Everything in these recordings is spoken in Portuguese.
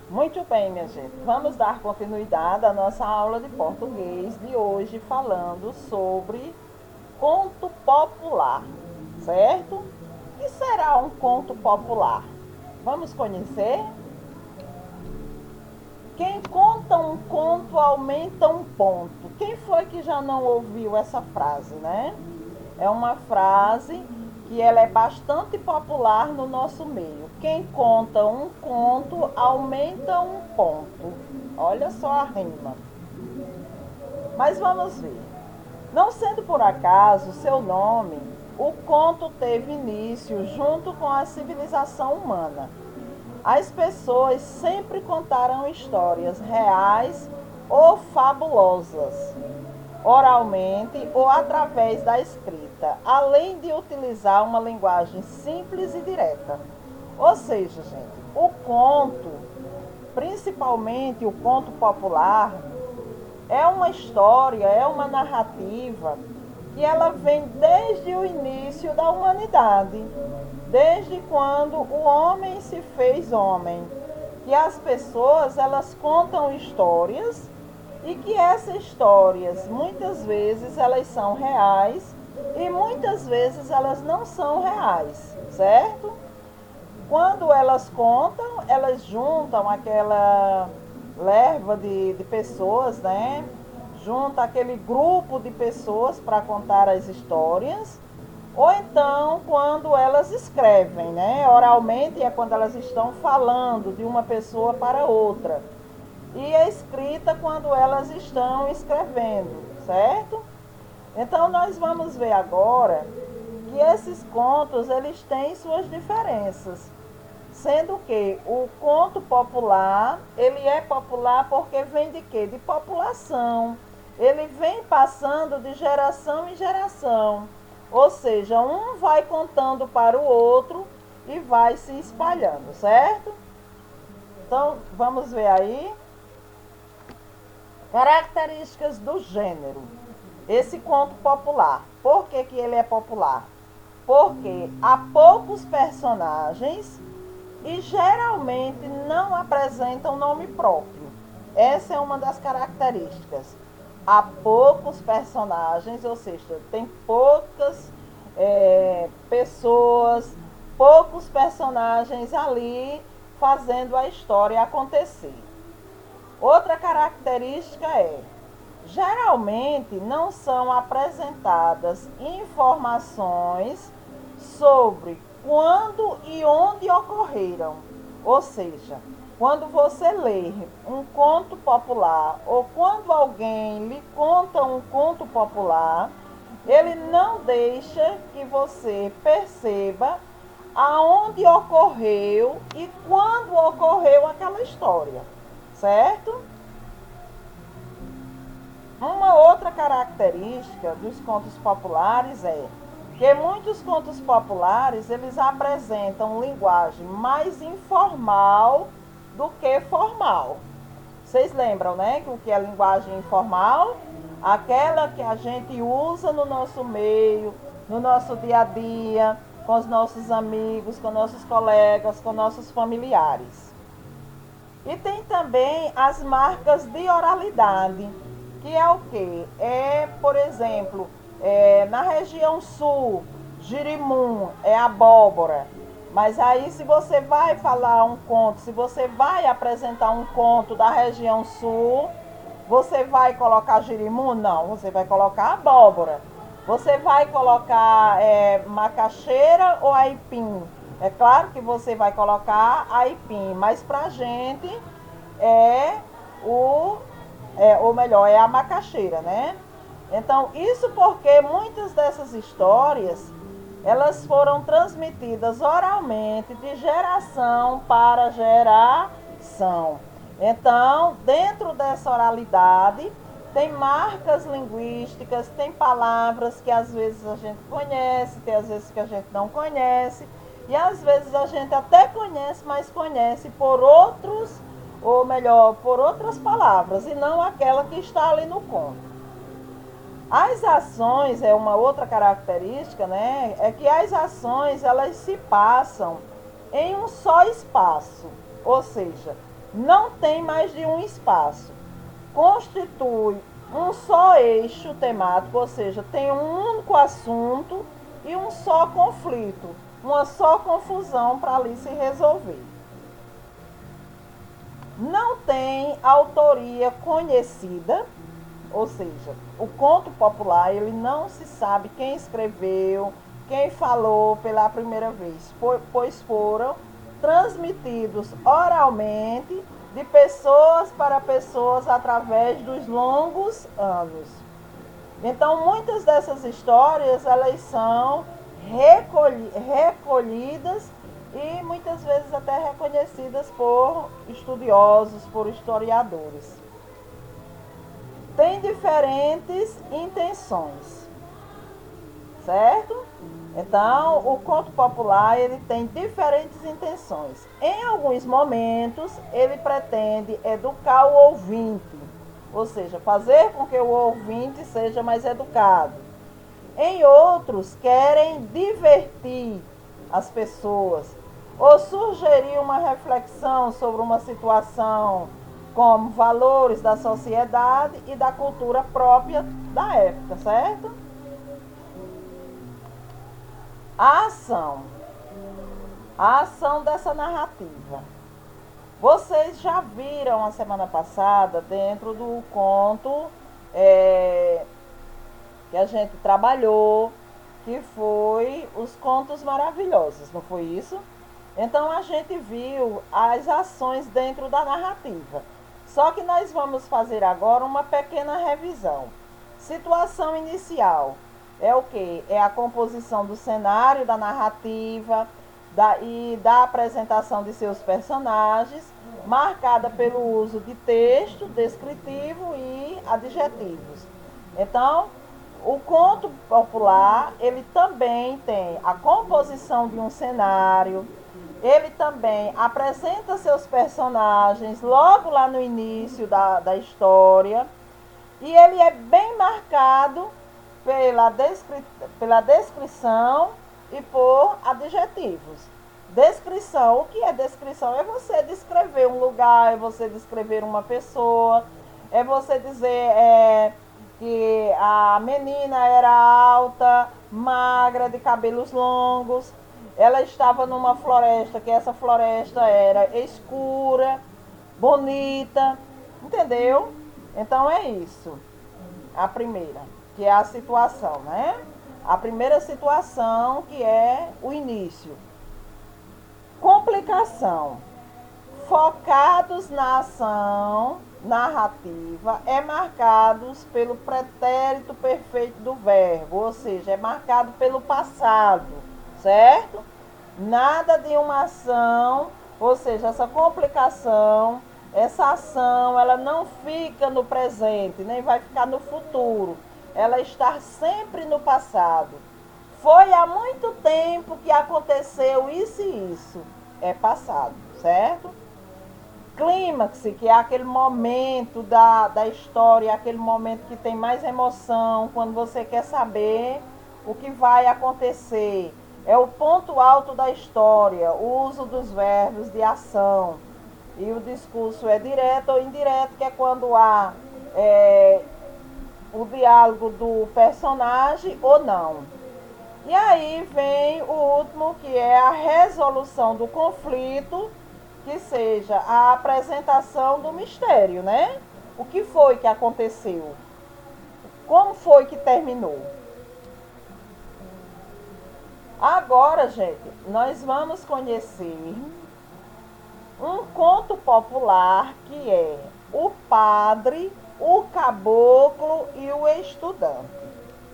Muito bem, minha gente. Vamos dar continuidade à nossa aula de português de hoje, falando sobre conto popular, certo? O que será um conto popular? Vamos conhecer? Quem conta um conto aumenta um ponto. Quem foi que já não ouviu essa frase, né? É uma frase que ela é bastante popular no nosso meio. Quem conta um conto aumenta um ponto. Olha só a rima. Mas vamos ver. Não sendo por acaso seu nome, o conto teve início junto com a civilização humana. As pessoas sempre contaram histórias reais ou fabulosas, oralmente ou através da escrita, além de utilizar uma linguagem simples e direta. Ou seja, gente, o conto, principalmente o conto popular, é uma história, é uma narrativa que ela vem desde o início da humanidade, desde quando o homem se fez homem. E as pessoas, elas contam histórias e que essas histórias, muitas vezes, elas são reais e muitas vezes elas não são reais, certo? Quando elas contam, elas juntam aquela leva de pessoas, né? Junta aquele grupo de pessoas para contar as histórias. Ou então, quando elas escrevem, né? Oralmente é quando elas estão falando de uma pessoa para outra. E a escrita quando elas estão escrevendo, certo? Então nós vamos ver agora que esses contos eles têm suas diferenças, sendo que o conto popular ele é popular porque vem de quê? De população. Ele vem passando de geração em geração, ou seja, um vai contando para o outro e vai se espalhando, certo? Então vamos ver aí. Características do gênero. Esse conto popular. Por que, que ele é popular? Porque há poucos personagens e geralmente não apresentam nome próprio. Essa é uma das características. Há poucos personagens, ou seja, tem poucas pessoas, poucos personagens ali fazendo a história acontecer. Outra característica é, geralmente não são apresentadas informações sobre quando e onde ocorreram. Ou seja, quando você lê um conto popular ou quando alguém lhe conta um conto popular, ele não deixa que você perceba aonde ocorreu e quando ocorreu aquela história, certo? Uma outra característica dos contos populares é que muitos contos populares eles apresentam linguagem mais informal do que formal. Vocês lembram, né, que o que é linguagem informal? Aquela que a gente usa no nosso meio, no nosso dia a dia, com os nossos amigos, com nossos colegas, com nossos familiares. E tem também as marcas de oralidade, que é o quê? É, por exemplo, na região sul, girimum é abóbora. Mas aí se você vai falar um conto, se você vai apresentar um conto da região sul, você vai colocar girimum? Não, você vai colocar abóbora. Você vai colocar macaxeira ou aipim? É claro que você vai colocar aipim, mas pra gente é o ou melhor, é a macaxeira, né? Então, isso porque muitas dessas histórias, elas foram transmitidas oralmente de geração para geração. Então, dentro dessa oralidade, tem marcas linguísticas, tem palavras que às vezes a gente conhece, tem às vezes que a gente não conhece, e às vezes a gente até conhece, mas conhece por outros, ou melhor, por outras palavras, e não aquela que está ali no conto. As ações é uma outra característica, né? É que as ações elas se passam em um só espaço, ou seja, não tem mais de um espaço, constitui um só eixo temático, ou seja, tem um único assunto e um só conflito, uma só confusão para ali se resolver. Não tem autoria conhecida, ou seja, o conto popular, ele não se sabe quem escreveu, quem falou pela primeira vez, pois foram transmitidos oralmente de pessoas para pessoas através dos longos anos. Então, muitas dessas histórias, elas são recolhidas e muitas vezes até reconhecidas por estudiosos, por historiadores. Tem diferentes intenções, certo? Então, o conto popular, ele tem diferentes intenções. Em alguns momentos, ele pretende educar o ouvinte, ou seja, fazer com que o ouvinte seja mais educado. Em outros, querem divertir as pessoas, ou sugerir uma reflexão sobre uma situação, como valores da sociedade e da cultura própria da época, certo? A ação dessa narrativa. Vocês já viram a semana passada, dentro do conto que a gente trabalhou, que foi os contos maravilhosos, não foi isso? Então a gente viu as ações dentro da narrativa. Só que nós vamos fazer agora uma pequena revisão. Situação inicial é o que? É a composição do cenário, da narrativa e da apresentação de seus personagens, marcada pelo uso de texto descritivo e adjetivos. Então, o conto popular, ele também tem a composição de um cenário, ele também apresenta seus personagens logo lá no início da história, e ele é bem marcado pela descrição e por adjetivos. Descrição, o que é descrição? É você descrever um lugar, é você descrever uma pessoa, é você dizer que a menina era alta, magra, de cabelos longos, ela estava numa floresta, que essa floresta era escura, bonita, entendeu? Então é isso, a primeira, que é a situação, né? A primeira situação, que é o início. Complicação. Focados na ação narrativa, marcados pelo pretérito perfeito do verbo, ou seja, é marcado pelo passado, certo? Nada de uma ação, ou seja, essa complicação, essa ação, ela não fica no presente, nem vai ficar no futuro. Ela está sempre no passado. Foi há muito tempo que aconteceu isso e isso. É passado, certo? Clímax, que é aquele momento da história, aquele momento que tem mais emoção, quando você quer saber o que vai acontecer. É o ponto alto da história, o uso dos verbos de ação. E o discurso é direto ou indireto, que é quando há o diálogo do personagem ou não. E aí vem o último, que é a resolução do conflito, que seja a apresentação do mistério, né? O que foi que aconteceu? Como foi que terminou? Agora, gente, nós vamos conhecer um conto popular, que é O Padre, o Caboclo e o Estudante.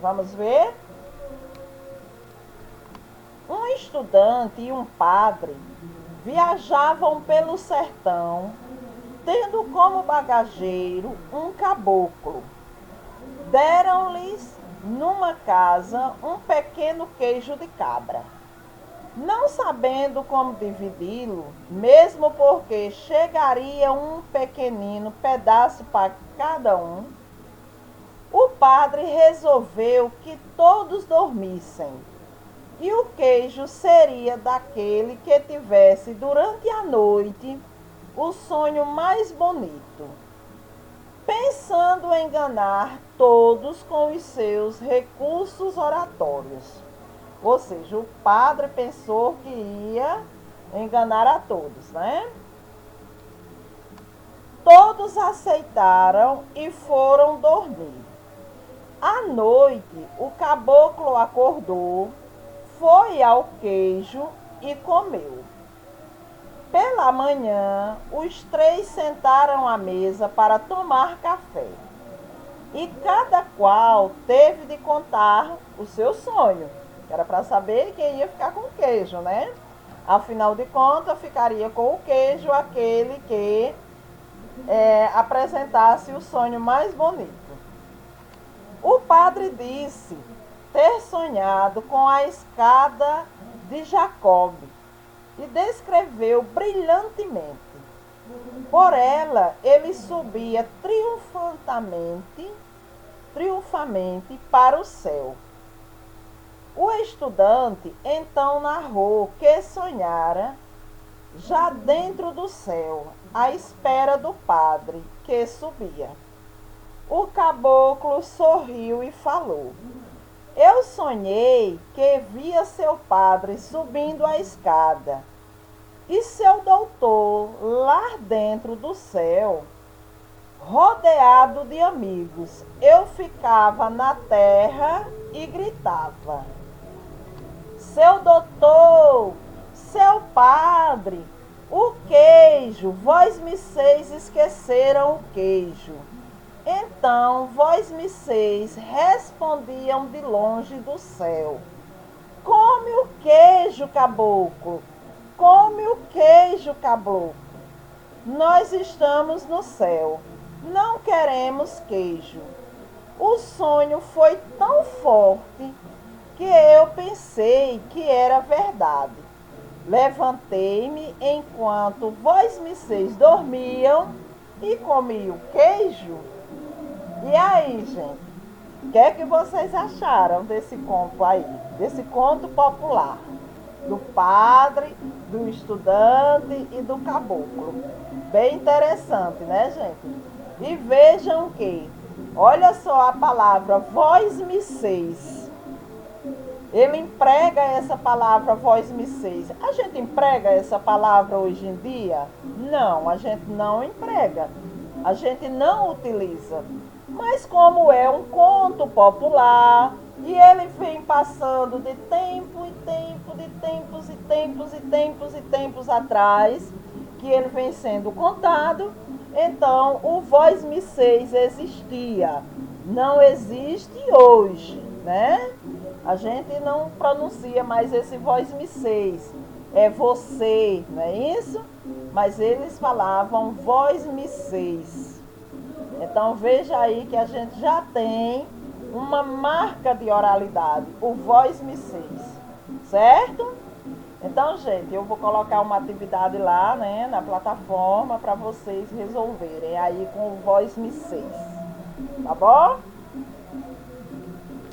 Vamos ver? Um estudante e um padre viajavam pelo sertão, tendo como bagageiro um caboclo. Deram-lhes numa casa um pequeno queijo de cabra. Não sabendo como dividi-lo, mesmo porque chegaria um pequenino pedaço para cada um, o padre resolveu que todos dormissem, e o queijo seria daquele que tivesse durante a noite o sonho mais bonito, pensando em enganar todos com os seus recursos oratórios. Ou seja, o padre pensou que ia enganar a todos, né? Todos aceitaram e foram dormir. À noite, o caboclo acordou, foi ao queijo e comeu. Pela manhã, os três sentaram à mesa para tomar café. E cada qual teve de contar o seu sonho, que era para saber quem ia ficar com o queijo, né? Afinal de contas, ficaria com o queijo aquele que apresentasse o sonho mais bonito. O padre disse ter sonhado com a escada de Jacob e descreveu brilhantemente. Por ela, ele subia triunfamente para o céu. O estudante então narrou que sonhara já dentro do céu, à espera do padre que subia. O caboclo sorriu e falou: eu sonhei que via seu padre subindo a escada e seu doutor lá dentro do céu, rodeado de amigos. Eu ficava na terra e gritava: seu doutor, seu padre, o queijo, vós me seis esqueceram o queijo. Então vós me seis respondiam de longe do céu: come o queijo, caboclo, come o queijo, caboclo. Nós estamos no céu, não queremos queijo. O sonho foi tão forte que eu pensei que era verdade. Levantei-me enquanto vós me seis dormiam e comi o queijo. E aí, gente, o que é que vocês acharam desse conto aí? Desse conto popular? Do padre, do estudante e do caboclo. Bem interessante, né, gente? E vejam que, olha só a palavra vós me seis. Ele emprega essa palavra vós me seis. A gente emprega essa palavra hoje em dia? Não, a gente não emprega. A gente não utiliza. Mas como é um conto popular e ele vem passando de tempo e tempo, de tempos e tempos e tempos e tempos atrás, que ele vem sendo contado, então o vós me seis existia. Não existe hoje, né? A gente não pronuncia mais esse vós me seis. É você, não é isso? Mas eles falavam vós me seis. Então veja aí que a gente já tem uma marca de oralidade, o vós me seis, certo? Então, gente, eu vou colocar uma atividade lá, né, na plataforma para vocês resolverem aí com o vós me seis, tá bom?